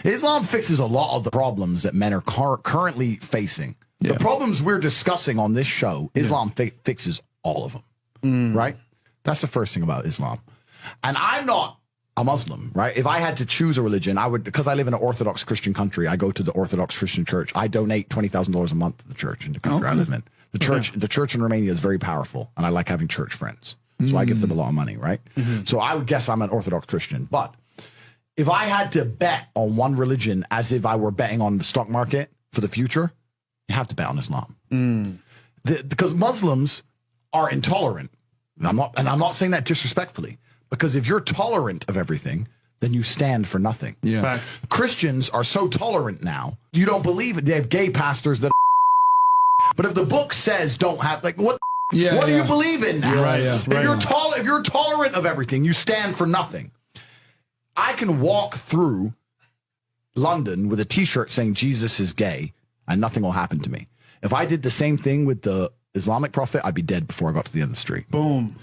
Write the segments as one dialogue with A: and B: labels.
A: Islam fixes a lot of the problems that men are currently facing. The problems we're discussing on this show, Islam fixes all of them, right? That's the first thing about Islam. And I'm not a Muslim, right? If I had to choose a religion, I would, because I live in an Orthodox Christian country, I go to the Orthodox Christian church. I donate $20,000 a month to the church in the country I live in. The church in Romania is very powerful, and I like having church friends. So I give them a lot of money, right? So I would guess I'm an Orthodox Christian. But if I had to bet on one religion as if I were betting on the stock market for the future, you have to bet on Islam. Because Muslims are intolerant. And I'm not saying that disrespectfully. Because if you're tolerant of everything, then you stand for nothing.
B: Yeah. Facts.
A: Christians are so tolerant now. You don't believe it. They have gay pastors that. But if the book says don't have, like, what do you believe in now? If you're tolerant of everything, you stand for nothing. I can walk through London with a T-shirt saying Jesus is gay, and nothing will happen to me. If I did the same thing with the Islamic prophet, I'd be dead before I got to the end of the street.
B: Boom.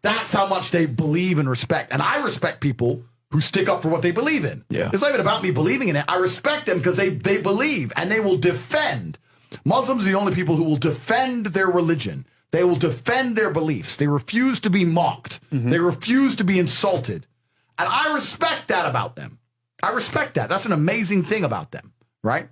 A: That's how much they believe and respect. And I respect people who stick up for what they believe in. Yeah. It's not even about me believing in it. I respect them because they believe and they will defend. Muslims are the only people who will defend their religion. They will defend their beliefs. They refuse to be mocked. They refuse to be insulted. And I respect that about them. I respect that. That's an amazing thing about them, right?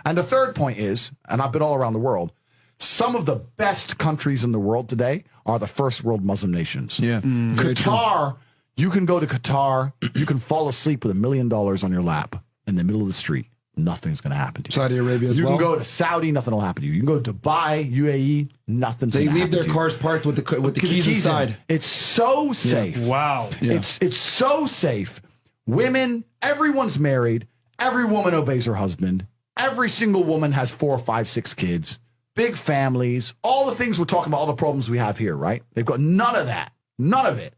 A: And the third point is, and I've been all around the world, some of the best countries in the world today are the first world Muslim nations. Yeah. Qatar, you can go to Qatar, you can fall asleep with $1 million on your lap in the middle of the street. Nothing's going to happen to you.
B: Saudi Arabia as well.
A: You can go to Saudi, nothing will happen to you. You can go to Dubai, UAE, nothing's going to happen to you.
B: They leave their cars parked with the keys inside.
A: It's so safe.
C: Yeah. Wow.
A: Yeah. It's so safe. Women, everyone's married. Every woman obeys her husband. Every single woman has 4, 5, 6 kids. Big families, all the things we're talking about, all the problems we have here, right? They've got none of that, none of it,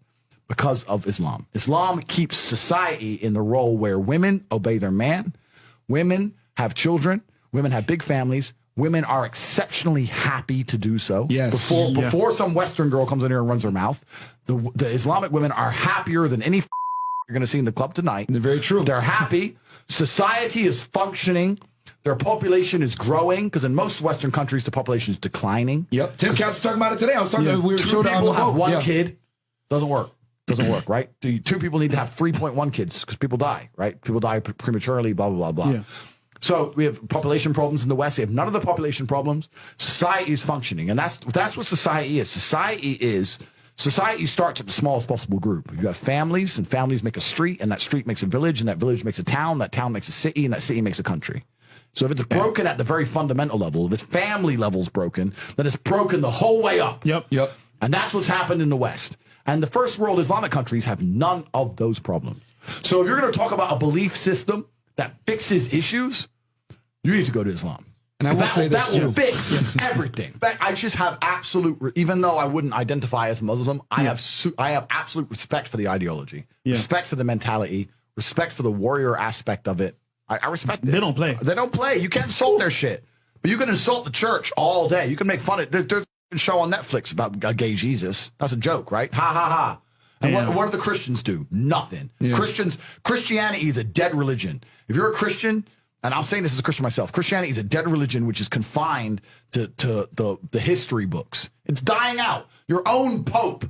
A: because of Islam. Islam keeps society in the role where women obey their man, women have children, women have big families, women are exceptionally happy to do so. Yes. Before some Western girl comes in here and runs her mouth, the Islamic women are happier than any you're going to see in the club tonight.
B: They're very true.
A: They're happy. Society is functioning. Their population is growing because in most Western countries, the population is declining.
B: Yep. Tim Cass was talking about it today. I was talking about
A: two people have one kid. Doesn't work. Doesn't work, right? Two people need to have 3.1 kids because people die, right? People die prematurely, blah, blah, blah, blah. Yeah. So we have population problems in the West. We have none of the population problems. Society is functioning. And that's what society is. Society starts at the smallest possible group. You have families, and families make a street, and that street makes a village, and that village makes a town, that town makes a city, and that city makes a country. So if it's broken at the very fundamental level, if its family level's broken, then it's broken the whole way up.
C: Yep.
A: And that's what's happened in the West. And the first world Islamic countries have none of those problems. So if you're going to talk about a belief system that fixes issues, you need to go to Islam.
B: And I will say this
A: that will fix everything. I just have absolute, even though I wouldn't identify as Muslim, I have absolute respect for the ideology, respect for the mentality, respect for the warrior aspect of it. I respect it.
C: They don't play.
A: They don't play. You can't insult their shit. But you can insult the church all day. You can make fun of it. There's a show on Netflix about a gay Jesus. That's a joke, right? Ha, ha, ha. And what do the Christians do? Nothing. Yeah. Christianity is a dead religion. If you're a Christian, and I'm saying this as a Christian myself, Christianity is a dead religion which is confined to the history books. It's dying out. Your own Pope.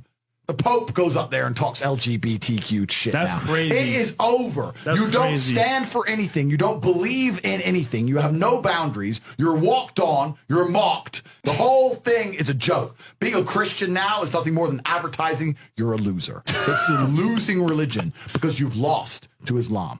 A: The Pope goes up there and talks LGBTQ shit now.
C: That's crazy.
A: It is over. You don't stand for anything. You don't believe in anything. You have no boundaries. You're walked on. You're mocked. The whole thing is a joke. Being a Christian now is nothing more than advertising you're a loser. It's a losing religion because you've lost to Islam.